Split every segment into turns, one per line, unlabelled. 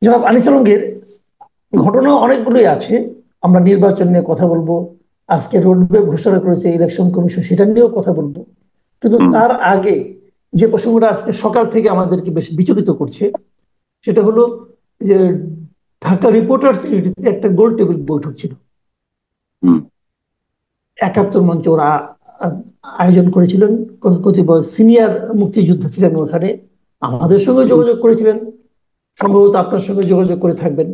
জনাব আনিস আলমগীর, ঘটনা অনেকগুলোই আছে। আমরা নির্বাচন নিয়ে কথা বলবো, আজকে রোডম্যাপ ঘোষণা করেছে ইলেকশন কমিশন, সেটা নিয়েও কথা বলবো। কিন্তু
হুম।
তার আগে যে প্রসঙ্গটা আজকে সকাল থেকে আমাদেরকে বেশ বিচলিত করছে, সেটা হলো যে ঢাকা রিপোর্টার্স ইউনিটিতে একটা গোল টেবিল বৈঠক ছিল।
হুম।
৭১ মঞ্চ ওরা আ- আয়োজন করেছিলেন। কতিপয় সিনিয়র মুক্তিযোদ্ধা ছিলেন ওখানে, আমাদের সঙ্গে
হুম।
যোগাযোগ করেছিলেন, সম্ভবত আপনার সঙ্গে যোগাযোগ করে থাকবেন।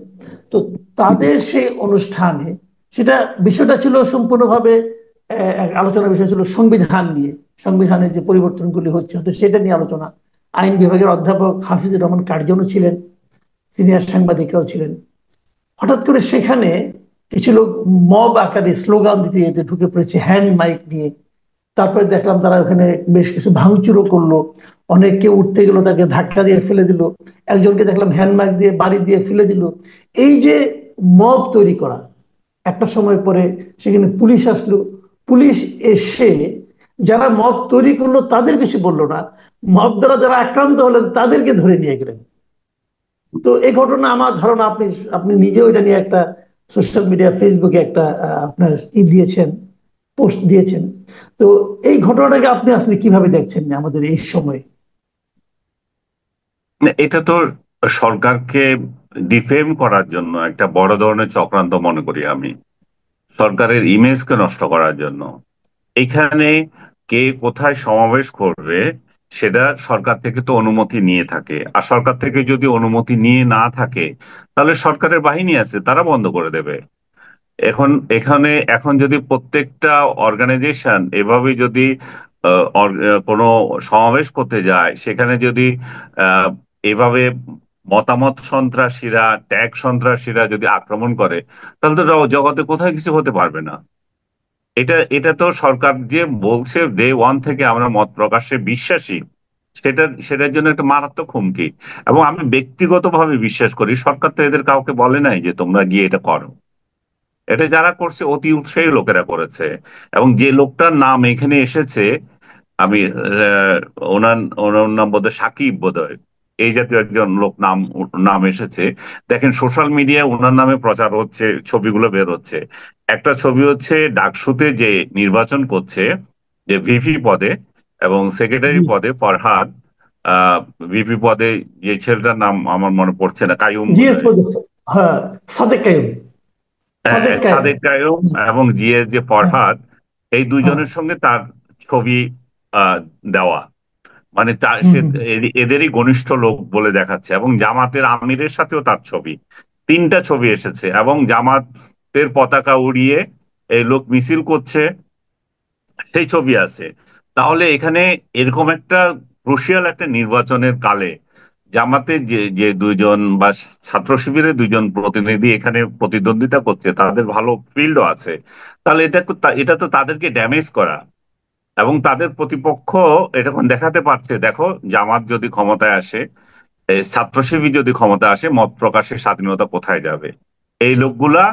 তো
হুম।
তাদের সেই অনুষ্ঠানে সেটা বিষয়টা ছিল সম্পূর্ণভাবে এক আলোচনার বিষয় ছিল সংবিধান নিয়ে। সংবিধানের যে পরিবর্তনগুলি হচ্ছে হয়তো সেটা নিয়ে আলোচনা। আইন বিভাগের অধ্যাপক হাফিজুর রহমান কার্জনও ছিলেন, সিনিয়র সাংবাদিকরাও ছিলেন। হঠাৎ করে সেখানে কিছু লোক মব আকারে স্লোগান দিতে দিতে ঢুকে পড়েছে হ্যান্ড মাইক নিয়ে। তারপরে দেখলাম তারা ওখানে বেশ কিছু ভাঙচুরও করলো। অনেককে উঠতে গেল, তাকে ধাক্কা দিয়ে ফেলে দিল। একজনকে দেখলাম হ্যান্ডমাইক দিয়ে বাড়ি দিয়ে ফেলে দিল। এই যে মব তৈরি করা, একটা সময় পরে সেখানে পুলিশ আসলো। পুলিশ এসে যারা মব তৈরি করলো তাদের কিছু বললো না, মব দ্বারা যারা আক্রান্ত হলেন তাদেরকে ধরে নিয়ে গেলেন। তো এই ঘটনা আমার ধারণা আপনি আপনি নিজেও এটা নিয়ে একটা সোশ্যাল মিডিয়া ফেসবুকে একটা আপনার দিয়েছেন, পোস্ট দিয়েছেন। তো এই ঘটনাটাকে আপনি আসলে কিভাবে দেখছেন আমাদের এই সময়ে?
না, এটা তো সরকারকে ডিফেম করার জন্য একটা বড় ধরনের চক্রান্ত মনে করি আমি। সরকারের ইমেজকে নষ্ট করার জন্য এখানে কে কোথায় সমাবেশ করবে সেটা সরকার থেকে তো অনুমতি নিয়ে থাকে, আর সরকার থেকে যদি অনুমতি নিয়ে না থাকে তাহলে সরকারের বাহিনী আছে, তারা বন্ধ করে দেবে। এখন এখন যদি প্রত্যেকটা অর্গানাইজেশন এভাবে যদি কোনো সমাবেশ করতে যায়, সেখানে যদি আহ, এভাবে মতামত সন্ত্রাসীরা, ট্যাগ সন্ত্রাসীরা যদি আক্রমণ করে, তাহলে তো জগতে কোথায় কিছু হতে পারবে না। এটা এটা তো সরকার যে বলছে ডে ওয়ান থেকে আমরা মত প্রকাশে বিশ্বাসী, সেটার জন্য একটা মারাত্মক হুমকি। এবং আমি ব্যক্তিগতভাবে বিশ্বাস করি সরকার তো এদের কাউকে বলে নাই যে তোমরা গিয়ে এটা করো। এটা যারা করছে অতি উৎসাহী লোকেরা করেছে। এবং যে লোকটার নাম এখানে এসেছে, আমি ওনার ওনার নাম বোধহয় সাকিব বোধহয়, এই জাতীয় একজন লোক নাম নাম এসেছে। দেখেন সোশ্যাল মিডিয়ায় ওনার নামে প্রচার হচ্ছে, ছবিগুলো বের হচ্ছে। একটা ছবি হচ্ছে ডাকসুতে যে নির্বাচন করছে, যে ভিপি পদে এবং সেক্রেটারি
জি।
পদে ফরহাদ, আহ ভিপি পদে যে ছেলেটার নাম আমার মনে পড়ছে না, কাইয়ুম
জিএস
বোধহয়।
পদে, হ্যাঁ, সাদেক কাইম। সাদেক কাইম।
সাদেক কায়ুম এবং জিএস যে
হ্যাঁ,
ফরহাদ, এই
হ্যাঁ।
দুইজনের সঙ্গে তার ছবি আহ, দেওয়া, মানে তার
হুম,
সে
হুম।
এদেরই ঘনিষ্ঠ লোক বলে দেখাচ্ছে। এবং জামাতের আমিরের সাথেও তার ছবি, তিনটা ছবি এসেছে। এবং জামাতের পতাকা উড়িয়ে এই লোক মিছিল করছে, সেই ছবি আছে। তাহলে এখানে এরকম একটা ক্রুশিয়াল একটা নির্বাচনের কালে জামাতে যে যে দুইজন বা ছাত্র শিবিরের দুইজন প্রতিনিধি এখানে প্রতিদ্বন্দ্বিতা করছে, তাদের ভালো ফিল্ডও আছে। তাহলে এটা তো তাদেরকে ড্যামেজ করা। এবং তাদের প্রতিপক্ষ এরকম দেখাতে পারছে, দেখো জামাত যদি ক্ষমতায় আসে, এই ছাত্র শিবির যদি ক্ষমতায় আসে, মত প্রকাশের স্বাধীনতা কোথায় যাবে। এই লোকগুলা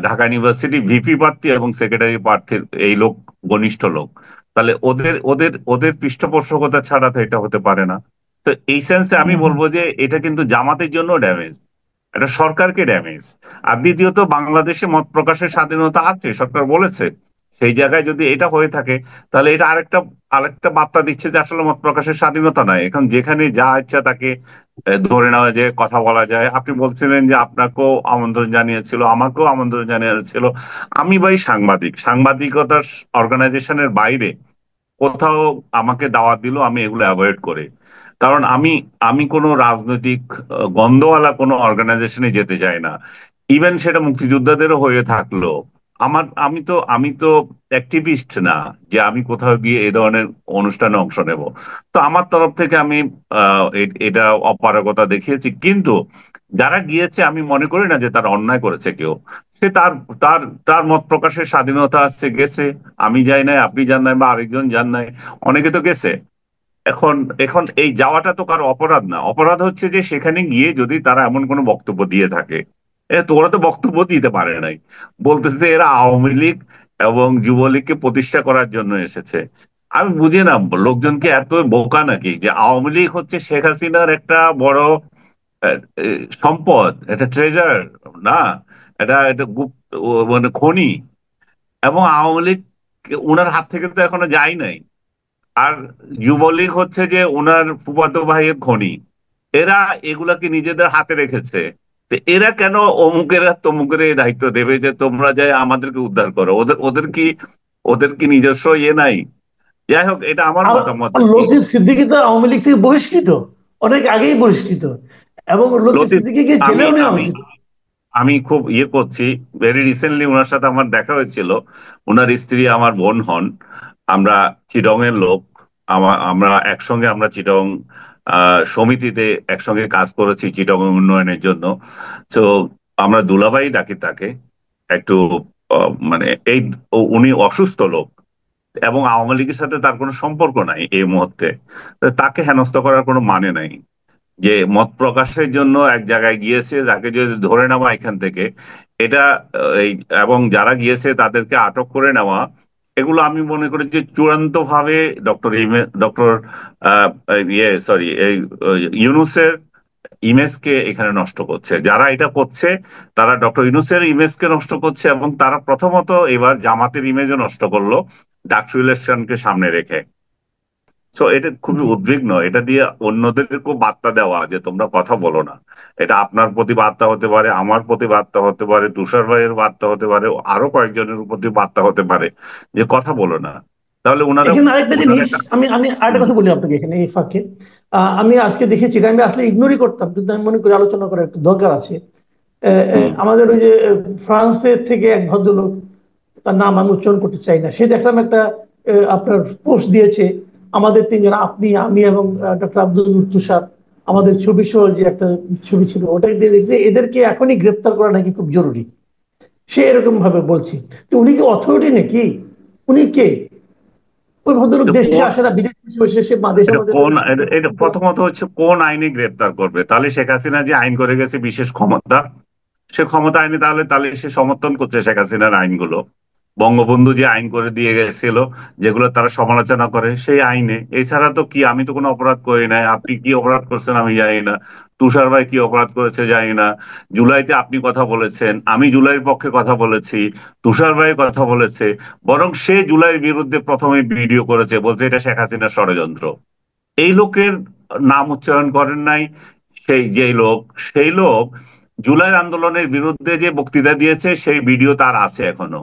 ঢাকা ইউনিভার্সিটি ভিপি প্রার্থী এবং সেক্রেটারি প্রার্থীর এই লোক ঘনিষ্ঠ লোক। তাহলে ওদের ওদের ওদের পৃষ্ঠপোষকতা ছাড়া তো এটা হতে পারে না। তো এই সেন্সে আমি
হুম, হুম।
বলবো যে এটা কিন্তু জামাতের জন্য ড্যামেজ, এটা সরকারকে ড্যামেজ। আর দ্বিতীয়ত, বাংলাদেশে মত প্রকাশের স্বাধীনতা আছে, সরকার বলেছে। সেই জায়গায় যদি এটা হয়ে থাকে, তাহলে এটা আরেকটা আরেকটা বার্তা দিচ্ছে যে আসলে মত প্রকাশের স্বাধীনতা নাই, এখন যেখানে যা ইচ্ছা তাকে ধরে নেওয়া যায়, কথা বলা যায়। আপনি বলছিলেন যে আপনাকেও আমন্ত্রণ জানিয়েছিল, আমাকেও আমন্ত্রণ জানিয়েছিল। আমি ভাই সাংবাদিক, সাংবাদিকতার অর্গানাইজেশনের বাইরে কোথাও আমাকে দাওয়াত দিল আমি এগুলো অ্যাভয়েড করি। কারণ আমি আমি কোনো রাজনৈতিক গন্ধওয়ালা কোনো অর্গানাইজেশনে যেতে চাই না। ইভেন সেটা মুক্তিযোদ্ধাদেরও হয়ে থাকলো। আমি তো অ্যাক্টিভিস্ট না যে আমি কোথাও গিয়ে এ ধরনের অনুষ্ঠানে অংশ নেব। তো আমার তরফ থেকে আমি এটা অপারগতা দেখিয়েছি। কিন্তু যারা গিয়েছে আমি মনে করি না যে তারা অন্যায় করেছে কেউ। সে তার তার তার মত প্রকাশের স্বাধীনতা আছে, গেছে। আমি যাই নাই, আপনি যান নাই, বা আরেকজন যান নাই, অনেকে তো গেছে। এখন এখন এই যাওয়াটা তো কারো অপরাধ না। অপরাধ হচ্ছে যে সেখানে গিয়ে যদি তারা এমন কোনো বক্তব্য দিয়ে থাকে। তোরা তো বক্তব্য দিতে পারে নাই, বলতেছে যে এরা আওয়ামী লীগ এবং যুবলীগকে প্রতিষ্ঠা করার জন্য এসেছে। আমি বুঝি না লোকজনকে এত বোকা নাকি, যে আওয়ামী লীগ হচ্ছে শেখ হাসিনার একটা বড় আহ, সম্পদ, এটা ট্রেজার না, এটা এটা গুপ্ত মানে খনি। এবং আওয়ামী লীগ উনার হাত থেকে তো এখনো যায় নাই। আর যুবলীগ হচ্ছে যে ওনার ফুফাতো ভাইয়ের খনি। এরা এগুলাকে নিজেদের হাতে রেখেছে। তো এরা কেন অমুকের আর তমুকের এই দায়িত্ব দেবে যে তোমরা যাই আমাদেরকে উদ্ধার করো? ওদের কি নিজস্ব ইয়ে নাই? যাই হোক, এটা আমার
আর
মতামত
আর
আর কি।
লতিফ সিদ্দিকী তো আওয়ামী লীগ থেকে বহিষ্কৃত, অনেক আগেই বহিষ্কৃত, এবং লতিফ
লতিফ,
সিদ্দিকীকে
আমি
জেলেও নেওয়া
আমি
হয়েছিল।
আমি খুব ইয়ে করছি, ভেরি রিসেন্টলি ওনার সাথে আমার দেখা হয়েছিল। ওনার স্ত্রী আমার বোন হন। আমরা চিটং এর লোক। আমরা একসঙ্গে আমরা চিটং সমিতিতে একসঙ্গে কাজ করেছি চিটং উন্নয়নের জন্য। তো আমরা দুলাভাই ডাকি তাকে একটু। মানে এই উনি অসুস্থ লোক এবং আওয়ামী লীগের সাথে তার কোনো সম্পর্ক নাই এই মুহূর্তে। তো তাকে হেনস্থা করার কোনো মানে নাই। যে মত প্রকাশের জন্য এক জায়গায় গিয়েছে, যাকে যদি ধরে নেওয়া এখান থেকে, এটা এই এবং যারা গিয়েছে তাদেরকে আটক করে নেওয়া, এগুলো আমি মনে করি যে চূড়ান্ত ভাবে ডক্টর ইয়ে সরি এই ইউনুসের ইমেজকে এখানে নষ্ট করছে। যারা এটা করছে তারা ডক্টর ইউনুসের ইমেজকে নষ্ট করছে, এবং তারা প্রথমত এবার জামাতের ইমেজও নষ্ট করলো ডাকসু ইলেকশনকে সামনে রেখে। সো এটা খুবই
জি।
উদ্বিগ্ন, এটা দিয়ে অন্যদেরকেও বার্তা দেওয়া যে তোমরা কথা বলো না। এটা আপনার প্রতি বার্তা হতে পারে, আমার প্রতি বার্তা হতে পারে, তুষার ভাইয়ের বার্তা হতে পারে, আরো কয়েকজনের প্রতি বার্তা হতে পারে যে কথা বলো না। তাহলে ওনারা
এখানে আরেকটা
ওনারা
জিনিস,
একটা
আমি আমি আরেকটা
হুম,
কথা বলি আপনাকে এখানে এই ফাঁকে। আমি আজকে দেখেছি, এটা আমি আসলে ইগনোরই করতাম, কিন্তু আমি মনে করি আলোচনা করার একটু দরকার আছে।
হুম,
আমাদের ওই যে ফ্রান্সের থেকে এক ভদ্রলোক, তার নাম আমি উচ্চারণ করতে চাই না, সে দেখলাম একটা আপনার পোস্ট দিয়েছে, আমাদের তিনজন, আপনি, আমি এবং ডক্টর আব্দুল তুষার, আমাদের ছবি সহ যে একটা ছবি ছিল, ওটা দিয়ে দেখছি এদেরকে এখনই গ্রেপ্তার করা নাকি খুব জরুরি। সে এরকম ভাবে বলছে। তো উনি কি অথরিটি নাকি? উনি কে? ওই ভদ্রলোক
তো
দেশে
কোন
আসে না, বিদেশে বসে সে দেশের
এটা
মধ্যে
কোন এটা
পরিস্থিতি
এটা প্রথমত হচ্ছে কোন আইনে গ্রেপ্তার করবে? তাহলে শেখ হাসিনা যে আইন করে গেছে বিশেষ ক্ষমতা, সে ক্ষমতা আইনে তাহলে তাহলে সে সমর্থন করছে শেখ হাসিনার আইনগুলো। বঙ্গবন্ধু যে আইন করে দিয়ে গেছিল, যেগুলো তারা সমালোচনা করে সেই আইনে। এছাড়া তো কি, আমি তো কোনো অপরাধ করি নাই। আপনি কি অপরাধ করছেন আমি জানি না, তুষার ভাই কি অপরাধ করেছে জানি না। জুলাইতে আপনি কথা বলেছেন, আমি জুলাইয়ের পক্ষে কথা বলেছি, তুষার ভাই কথা বলেছে। বরং সে জুলাইয়ের বিরুদ্ধে প্রথমে ভিডিও করেছে, বলছে এটা শেখ হাসিনার ষড়যন্ত্র। এই লোকের নাম উচ্চারণ করেন নাই। সেই লোক জুলাই আন্দোলনের বিরুদ্ধে যে বক্তৃতা দিয়েছে সেই ভিডিও তার আছে এখনো।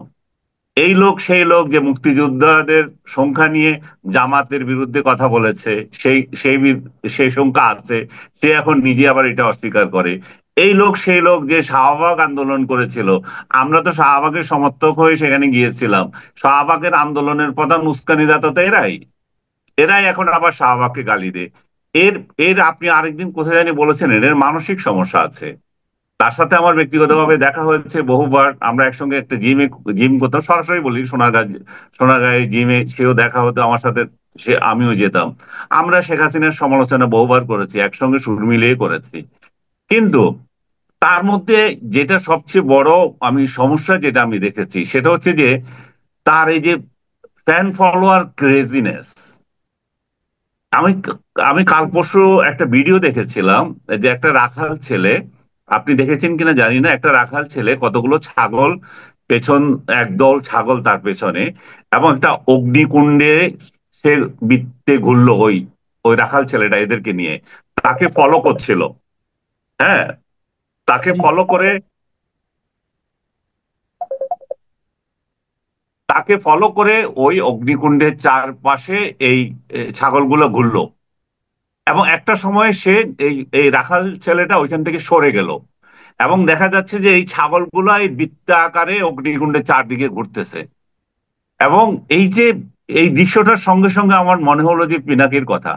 এই লোক সেই লোক যে মুক্তিযোদ্ধাদের সংখ্যা নিয়ে জামাতের বিরুদ্ধে কথা বলেছে, সেই সংখ্যা আছে। সে এখন নিজে আবার এটা অস্বীকার করে। এই লোক সেই লোক যে শাহবাগ আন্দোলন করেছিল। আমরা তো শাহবাগের সমর্থক হয়ে সেখানে গিয়েছিলাম। শাহবাগের আন্দোলনের প্রধান উস্কানিদাতা তো এরাই। এরাই এখন আবার শাহবাগকে গালি দেয়। এর এর আপনি আরেকদিন কোথায় জানি বলেছেন এর মানসিক সমস্যা আছে। তার সাথে আমার ব্যক্তিগতভাবে দেখা হয়েছে বহুবার। আমরা একসঙ্গে একটা জিম করতাম, সরাসরি বলি সোনারগাঁয়ে জিমে সেও দেখা হতো আমার সাথে। আমিও যেতাম। আমরা শেখ হাসিনার সমালোচনা বহুবার করেছি, একসঙ্গে সুর মিলিয়ে করেছি। কিন্তু তার মধ্যে যেটা সবচেয়ে বড় সমস্যা যেটা আমি দেখেছি সেটা হচ্ছে যে তার এই যে ফ্যান ফলোয়ার ক্রেজিনেস। আমি আমি কাল পরশু একটা ভিডিও দেখেছিলাম যে একটা রাখাল ছেলে, আপনি দেখেছেন কিনা জানি না, একটা রাখাল ছেলে কতগুলো ছাগল পেছন, একদল ছাগল তার পেছনে, এবং একটা অগ্নিকুণ্ডে সে বৃত্তে ঘুরলো ওই ওই রাখাল ছেলেটা এদেরকে নিয়ে। তাকে ফলো করছিল। হ্যাঁ, তাকে
জি।
ফলো করে তাকে ফলো করে ওই অগ্নিকুণ্ডের চারপাশে এই ছাগলগুলো ঘুরলো। এবং একটা সময় সে এই এই রাখাল ছেলেটা ওইখান থেকে সরে গেল, এবং দেখা যাচ্ছে যে এই ছাগলগুলা এই বৃত্ত আকারে অগ্নিকুণ্ডের চারদিকে ঘুরতেছে। এবং এই দৃশ্যটার সঙ্গে সঙ্গে আমার মনে হলো যে পিনাকির কথা,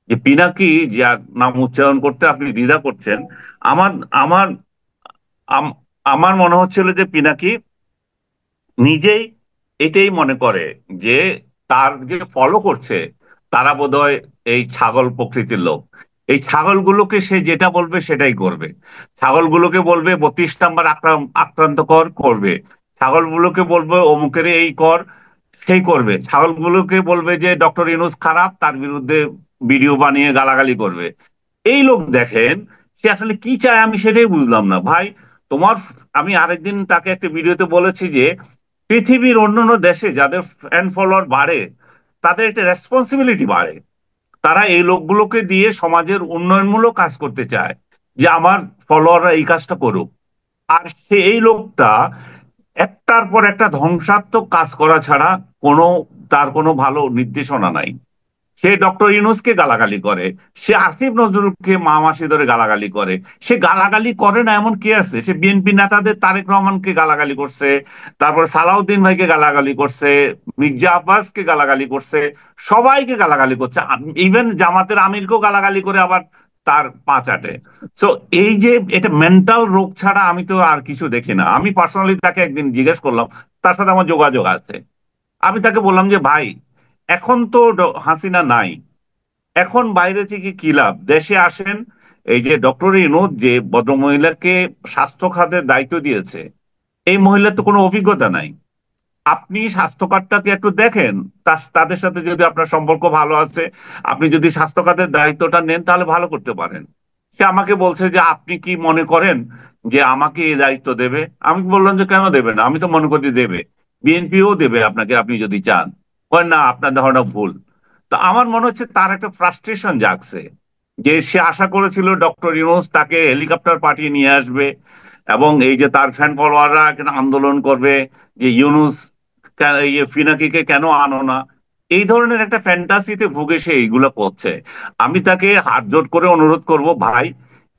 যে পিনাকি, যার নাম উচ্চারণ করতে আপনি দ্বিধা করছেন। আমার আমার আম- আমার মনে হচ্ছিল যে পিনাকি নিজেই এটাই মনে করে যে তার যে ফলো করছে তারা বোধহয় এই ছাগল প্রকৃতির লোক। এই ছাগলগুলোকে সে যেটা বলবে সেটাই করবে। ছাগলগুলোকে বলবে 32 নম্বর আক্রান্ত করবে। ছাগলগুলোকে বলবে অমুকের এই কর, সেই করবে। ছাগলগুলোকে বলবে যে ডক্টর ইউনূস খারাপ, তার বিরুদ্ধে ভিডিও বানিয়ে গালাগালি করবে। এই লোক দেখেন সে আসলে কি চায় আমি সেটাই বুঝলাম না ভাই। তোমার, আমি আরেকদিন তাকে একটা ভিডিওতে বলেছি যে পৃথিবীর অন্যান্য দেশে যাদের ফ্যান ফলোয়ার বাড়ে তাদের একটা রেসপন্সিবিলিটি বাড়ে। তারা এই লোকগুলোকে দিয়ে সমাজের উন্নয়নমূলক কাজ করতে চায়, যে আমার ফলোয়াররা এই কাজটা করুক। আর সে এই লোকটা একটার পর একটা ধ্বংসাত্মক কাজ করা ছাড়া কোনো, তার কোনো ভালো নির্দেশনা নাই। সে ডক্টর ইউনূসকে গালাগালি করে, সে আসিফ নজরুলকে মা মাসি ধরে গালাগালি করে। সে গালাগালি করে না এমন কে আছে? সে বিএনপি নেতাদের তারেক রহমানকে গালাগালি করছে, তারপর সালাউদ্দিন ভাইকে গালাগালি করছে, মির্জা আব্বাসকে গালাগালি করছে, সবাইকে গালাগালি করছে, ইভেন জামাতের আমিরকেও গালাগালি করে আবার তার পা চাটে। সো এই যে এটা মেন্টাল রোগ ছাড়া আমি তো আর কিছু দেখি না। আমি পার্সোনালি তাকে একদিন জিজ্ঞেস করলাম, তার সাথে আমার যোগাযোগ আছে। আমি তাকে বললাম যে ভাই, এখন তো হাসিনা নাই, এখন বাইরে থেকে কি লাভ? দেশে আসেন। এই যে ডক্টর ইনোদ যে ভদ্রমহিলাকে স্বাস্থ্য খাতের দায়িত্ব দিয়েছে, এই মহিলার তো কোনো অভিজ্ঞতা নাই। আপনি স্বাস্থ্য খাতটাকে একটু দেখেন, তাদের সাথে যদি আপনার সম্পর্ক ভালো আছে, আপনি যদি স্বাস্থ্য খাতের দায়িত্বটা নেন তাহলে ভালো করতে পারেন। সে আমাকে বলছে যে আপনি কি মনে করেন যে আমাকে এই দায়িত্ব দেবে? আমি বললাম যে কেন দেবে না, আমি তো মনে করি দেবে, বিএনপিও দেবে আপনাকে, আপনি যদি চান। কয় না, আপনার ধারণা ভুল। তো আমার মনে হচ্ছে তার একটা ফ্রাস্ট্রেশন জাগছে, যে সে আশা করেছিল ডক্টর ইউনূস তাকে হেলিকপ্টার পাঠিয়ে নিয়ে আসবে, এবং এই যে তার ফ্যান ফলোয়াররা এখানে আন্দোলন করবে যে ইউনূস ফিনাকিকে কেন আনো না। এই ধরনের একটা ফ্যান্টাসিতে ভুগে সে এইগুলো করছে। আমি তাকে হাত জোড় করে অনুরোধ করব, ভাই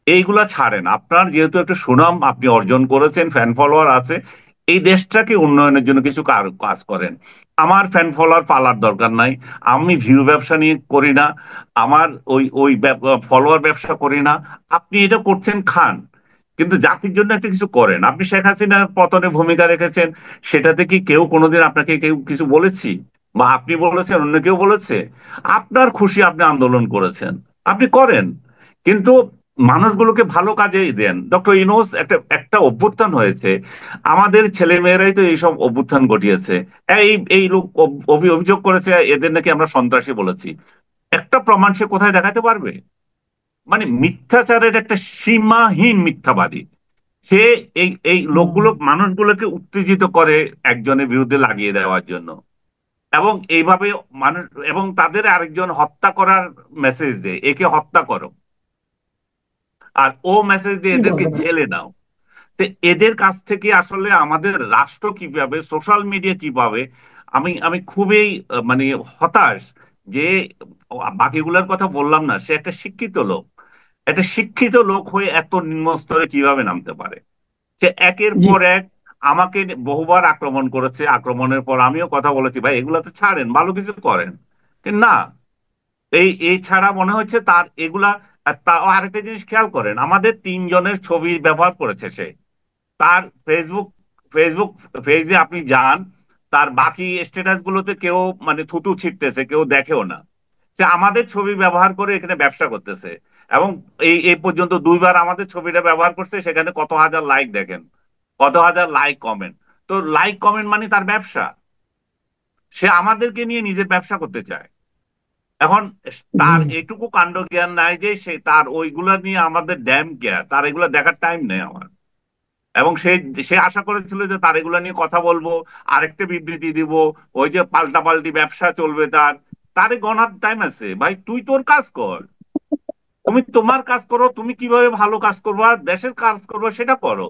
এইগুলা ছাড়েন। আপনার যেহেতু একটা সুনাম আপনি অর্জন করেছেন, ফ্যান ফলোয়ার আছে, এই দেশটাকে উন্নয়নের জন্য কিছু কাজ করেন। আমার ফ্যান ফলোয়ার পালার দরকার নাই। আমি ভিউ ব্যবসা নিয়ে করি না, আমার ওই ওই ফলোয়ার ব্যবসা করি না। আপনি এটা করছেন, খান, কিন্তু জাতির জন্য একটা কিছু করেন। আপনি শেখ হাসিনার পতনে ভূমিকা রেখেছেন, সেটাতে কি কেউ কোনোদিন আপনাকে কেউ কিছু বলেছি? বা আপনি বলেছেন, অন্য কেউ বলেছে? আপনার খুশি আপনি আন্দোলন করেছেন, আপনি করেন, কিন্তু মানুষগুলোকে ভালো কাজে দেন। ডক্টর ইনোস একটা একটা অভ্যুত্থান হয়েছে, আমাদের ছেলে মেয়েরাই তো এইসব অভ্যুত্থান ঘটিয়েছে। এই এই লোক অভিযোগ করেছে এদের নাকি আমরা সন্ত্রাসী বলেছি। একটা প্রমাণ সে কোথায় দেখাতে পারবে? মানে মিথ্যাচারের একটা সীমাহীন মিথ্যাবাদী সে। এই এই লোকগুলো
হুম।
মানুষগুলোকে উত্তেজিত করে একজনের বিরুদ্ধে লাগিয়ে দেওয়ার জন্য, এবং এইভাবে মানুষ, এবং তাদের আরেকজন হত্যা করার মেসেজ দেয়, একে হত্যা করো, আর ও মেসেজ দিয়ে
কি
এদেরকে
বলেন?
জেলে নাও। তো এদের কাছ থেকে আসলে আমাদের রাষ্ট্র কিভাবে, সোশ্যাল মিডিয়া কিভাবে, আমি আমি খুবই মানে হতাশ যে বাকিগুলোর কথা বললাম না, সে একটা শিক্ষিত লোক, একটা শিক্ষিত লোক হয়ে এত নিম্ন স্তরে কিভাবে নামতে পারে? সে একের
জি।
পর এক আমাকে বহুবার আক্রমণ করেছে। আক্রমণের পর আমিও কথা বলেছি, ভাই এগুলা তো ছাড়েন, ভালো কিছু করেন। কিন্তু না, এই এই ছাড়া মনে হচ্ছে তার এগুলা। আর তা আরেকটা জিনিস খেয়াল করেন, আমাদের তিনজনের ছবি ব্যবহার করেছে সে। তার ফেসবুক ফেসবুক পেজে আপনি যান, তার বাকি স্ট্যাটাস গুলোতে কেউ মানে থুতু ছিটতেছে, কেউ দেখেও না। সে আমাদের ছবি ব্যবহার করে এখানে ব্যবসা করতেছে, এবং এই এই পর্যন্ত দুইবার আমাদের ছবিটা ব্যবহার করছে, সেখানে কত হাজার লাইক দেখেন, কত হাজার লাইক কমেন্ট। তো লাইক কমেন্ট মানে তার ব্যবসা। সে আমাদেরকে নিয়ে নিজের ব্যবসা করতে চায়। এখন
জি।
তার এইটুকু কাণ্ড জ্ঞান নাই যে সে তার ওইগুলা নিয়ে আমাদের ড্যাম কেয়ার, তার এগুলা দেখার টাইম নেই আমার। এবং সে সে আশা করেছিল যে তার এগুলা নিয়ে কথা বলবো, আরেকটা বিবৃতি দিব, ওই যে পাল্টাপাল্টি ব্যবসা চলবে তার। তারে গণার টাইম আছে ভাই, তুই তোর কাজ কর, তুমি তোমার কাজ করো, তুমি কিভাবে ভালো কাজ করবা, দেশের কাজ করবা সেটা করো।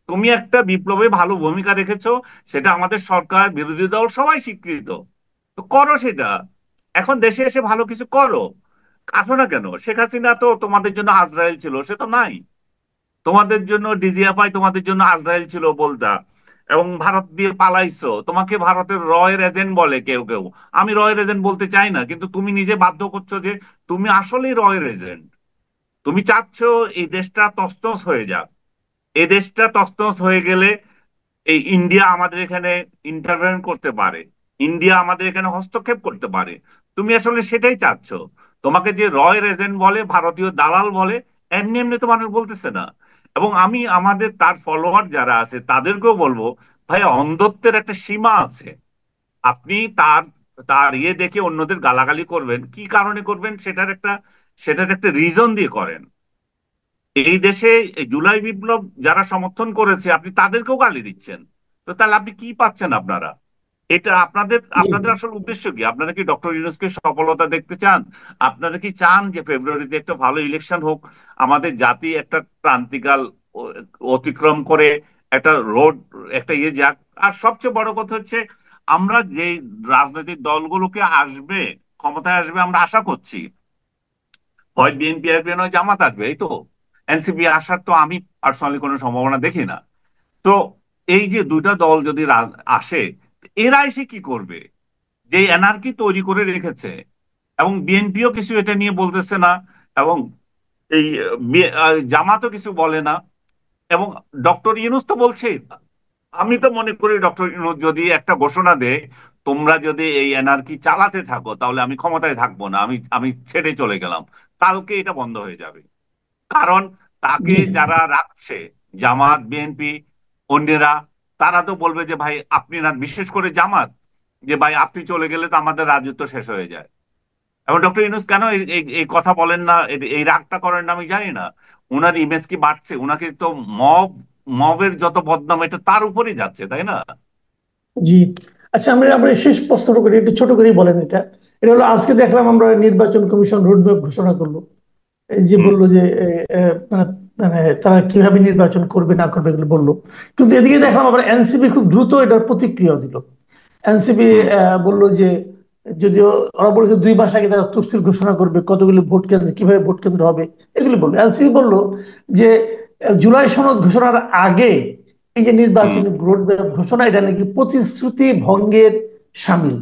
তুমি একটা বিপ্লবে ভালো ভূমিকা রেখেছো, সেটা আমাদের সরকার, বিরোধী দল সবাই স্বীকৃত। তো করো সেটা। এখন দেশে এসে ভালো কিছু করো। আসো না কেন? শেখ হাসিনা তো তোমাদের জন্য আজরাইল ছিল, সে তো নাই। তোমাদের জন্য ডিজিএফআই, তোমাদের জন্য আজরাইল ছিল বলতা, এবং ভারত দিয়ে পালাইছো। তোমাকে ভারতের রয়ের এজেন্ট বলে কেউ কেউ। আমি রয়ের এজেন্ট বলতে চাই না, কিন্তু তুমি নিজে বাধ্য করছো যে তুমি আসলেই রয়ের এজেন্ট। তুমি চাচ্ছ এই দেশটা তছনছ হয়ে যাক। এই দেশটা তছনছ হয়ে গেলে এই ইন্ডিয়া আমাদের এখানে ইন্টারভেন করতে পারে, ইন্ডিয়া আমাদের এখানে হস্তক্ষেপ করতে পারে। তুমি আসলে সেটাই চাচ্ছ। তোমাকে যে রয়ের এজেন্ট বলে, ভারতীয় দালাল বলে, এমনি এমনি তো মানুষ বলতেছে না। এবং আমি আমাদের তার ফলোয়ার যারা আছে তাদেরকেও বলবো, ভাই অন্ধত্বের একটা সীমা আছে। আপনি তার তার ইয়ে দেখে অন্যদের গালাগালি করবেন, কি কারণে করবেন সেটার একটা রিজন দিয়ে করেন। এই দেশে এই জুলাই বিপ্লব যারা সমর্থন করেছে আপনি তাদেরকেও গালি দিচ্ছেন। তো তাহলে আপনি কি পাচ্ছেন আপনারা? এটা আপনাদের
জি জি
আপনাদের আসল উদ্দেশ্য কি? আপনারা কি ডক্টর ইউনূসকে সফলতা দেখতে চান? আপনারা কি চান যে ফেব্রুয়ারিতে একটা ভালো ইলেকশন হোক, আমাদের জাতি একটা ক্রান্তিকাল অতিক্রম করে একটা রোড, একটা ইয়ে যাক? আর সবচেয়ে বড় কথা হচ্ছে, আমরা যে রাজনৈতিক দলগুলোকে আসবে, ক্ষমতায় আসবে আমরা আশা করছি, হয় বিএনপি আসবে নয় জামাত আসবে, এই তো। এনসিপি আসার তো আমি পার্সোনালি কোনো সম্ভাবনা দেখি না। তো এই যে দুইটা দল যদি আসে, এরা এসে কি করবে? যে এনআরকি তৈরি করে রেখেছে, এবং বিএনপিও কিছু এটা নিয়ে বলতেছে না, এবং এই জামাতও কিছু বলে না, এবং ডক্টর ইউনূস তো বলছে। আমি তো মনে করি ডক্টর ইউনূস যদি একটা ঘোষণা দেয়, তোমরা যদি এই এনআরকি চালাতে থাকো তাহলে আমি ক্ষমতায় থাকবো না, আমি আমি ছেড়ে চলে গেলাম, কালকে এটা বন্ধ হয়ে যাবে। কারণ তাকে
জি
যারা রাখছে, জামাত, বিএনপি, অন্যরা, তারা তো বলবে যে ভাই আপনি না, বিশেষ করে জামাত, যে ভাই আপনি চলে গেলে তো আমাদের রাজত্ব শেষ হয়ে যায়। এবং ডক্টর ইউনূস কেন এই কথা বলেন না, এই রাগটা করেন না আমি জানি না। উনার ইমেজ কি বাড়ছে? উনাকে তো মব মবের যত বদনাম এটা তার উপরই যাচ্ছে, তাই না?
জি। আচ্ছা, আমরা আমরা শেষ প্রশ্নটা করি, একটু ছোট করেই বলেন এটা। এটা হলো, আজকে দেখলাম আমরা নির্বাচন কমিশন রোডম্যাপ ঘোষণা করলো। এই যে
হুম,
বললো যে মানে মানে তারা কিভাবে নির্বাচন করবে না করবে এগুলো বললো। কিন্তু এদিকে দেখলাম আবার এনসিপি খুব দ্রুত এটার প্রতিক্রিয়া দিল। এনসিপি
হুম।
বললো যে, যদিও ওরা বলেছে 2 মাস আগে তারা তফসিল ঘোষণা করবে, কতগুলো ভোট কেন্দ্র, কিভাবে ভোট কেন্দ্র হবে, এগুলি বললো। এনসিপি বললো যে জুলাই সনদ ঘোষণার আগে এই যে
হুম।
নির্বাচনী রোডম্যাপ ঘোষণা, এটা নাকি প্রতিশ্রুতি ভঙ্গের সামিল।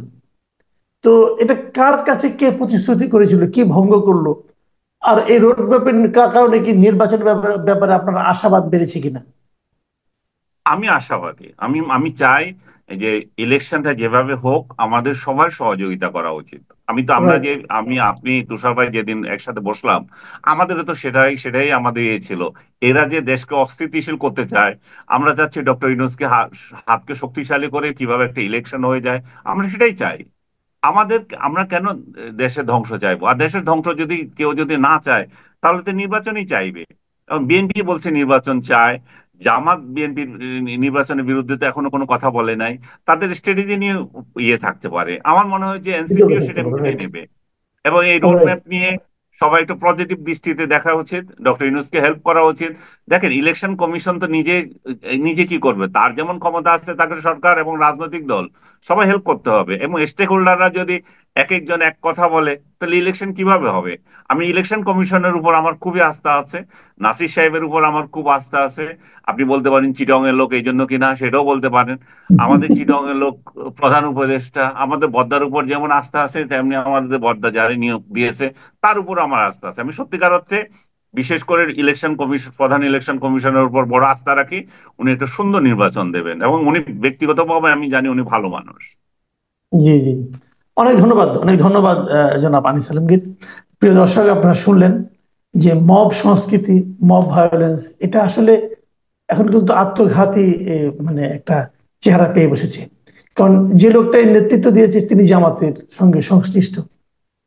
তো এটা কার কাছে কে প্রতিশ্রুতি করেছিল, কি ভঙ্গ করলো? আর এই রোডম্যাপের কারণে কি নির্বাচনের ব্যাপারে আপনার আশাবাদ বেড়েছে কিনা?
আমি আশাবাদী। আমি আমি চাই যে ইলেকশনটা যেভাবে হোক আমাদের সবার সহযোগিতা করা উচিত। আমি তো আমরা
রাইট।
যে আমি আপনি তুষার ভাই যেদিন একসাথে বসলাম, আমাদেরও তো সেটাই সেটাই আমাদের ইয়ে ছিল। এরা যে দেশকে অস্থিতিশীল করতে চায়, আমরা চাচ্ছি ডক্টর ইউনূসকে হাতকে শক্তিশালী করে কিভাবে একটা ইলেকশন হয়ে যায়, আমরা সেটাই চাই। আমাদের, আমরা কেন দেশের ধ্বংস চাইবো? আর দেশের ধ্বংস যদি কেউ যদি না চায়, তাহলে তো নির্বাচনই চাইবে। এবং বিএনপি বলছে নির্বাচন চায়, জামাত বিএনপির নির্বাচনের বিরুদ্ধে তো এখনো কোনো কথা বলে নাই। তাদের স্ট্র্যাটেজি নিয়ে ইয়ে থাকতে পারে, আমার মনে হয় যে
বিতর্ক
এনসিপিও
থাকতে
সেটা
পারে,
মেনে
রাইট।
নেবে। এবং এই
রাইট।
রোডম্যাপ নিয়ে সবাই একটু পজিটিভ দৃষ্টিতে দেখা উচিত, ডক্টর ইউনূসকে হেল্প করা উচিত। দেখেন ইলেকশন কমিশন তো নিজে নিজে কি করবে? তার যেমন ক্ষমতা আছে, তাকে সরকার এবং রাজনৈতিক দল সবাই হেল্প করতে হবে। এবং স্টেক হোল্ডাররা যদি এক একজন এক কথা বলে, তাহলে ইলেকশন কিভাবে হবে? আমি ইলেকশন কমিশনের উপর আমার খুবই আস্থা আছে, নাসির সাহেবের উপর আমার খুব আস্থা আছে। আপনি বলতে পারেন চিটং এর লোক এই জন্য কিনা, সেটাও বলতে পারেন। আমাদের চিটং এর লোক প্রধান উপদেষ্টা, আমাদের বদ্দার উপর যেমন আস্থা আছে, তেমনি আমাদের বদ্দা যারা নিয়োগ দিয়েছে তার উপর আমার আস্থা আছে। আমি সত্যিকার অর্থে বিশেষ করে ইলেকশন কমিশন, প্রধান ইলেকশন কমিশনের উপর বড় আস্থা রাখি। উনি একটা সুন্দর নির্বাচন দেবেন, এবং উনি ব্যক্তিগতভাবে আমি জানি উনি ভালো মানুষ।
জি জি। অনেক ধন্যবাদ, অনেক ধন্যবাদ জনাব আনিস আলমগীর। প্রিয় দর্শক, আপনারা শুনলেন যে মব সংস্কৃতি, মব ভায়োলেন্স, এটা আসলে এখন কিন্তু আত্মঘাতী মানে একটা চেহারা পেয়ে বসেছে। কারণ যে লোকটা এর নেতৃত্ব দিয়েছে তিনি জামাতের সঙ্গে সংশ্লিষ্ট।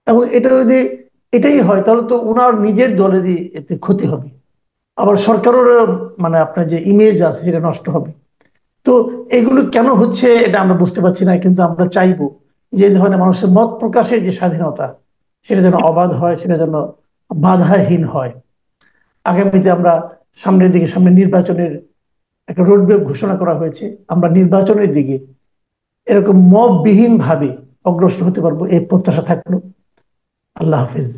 এবং এটা যদি এটাই হয়, তাহলে তো উনার নিজের দলেরই এতে ক্ষতি হবে। আবার সরকারের মানে আপনার যে ইমেজ আছে সেটা নষ্ট হবে। তো এগুলো কেন হচ্ছে এটা আমরা বুঝতে পারছি না, কিন্তু আমরা চাইবো যে এই ধরনের মানুষের মত প্রকাশের যে স্বাধীনতা, সেটা যেন অবাধ হয়, সেটা যেন বাধাহীন হয়। আগামীতে আমরা সামনের দিকে, সামনে নির্বাচনের একটা রোডম্যাপ ঘোষণা করা হয়েছে, আমরা নির্বাচনের দিকে এরকম মববিহীন ভাবে অগ্রসর হতে পারবো, এই প্রত্যাশা থাকলো। আল্লাহ হাফিজ।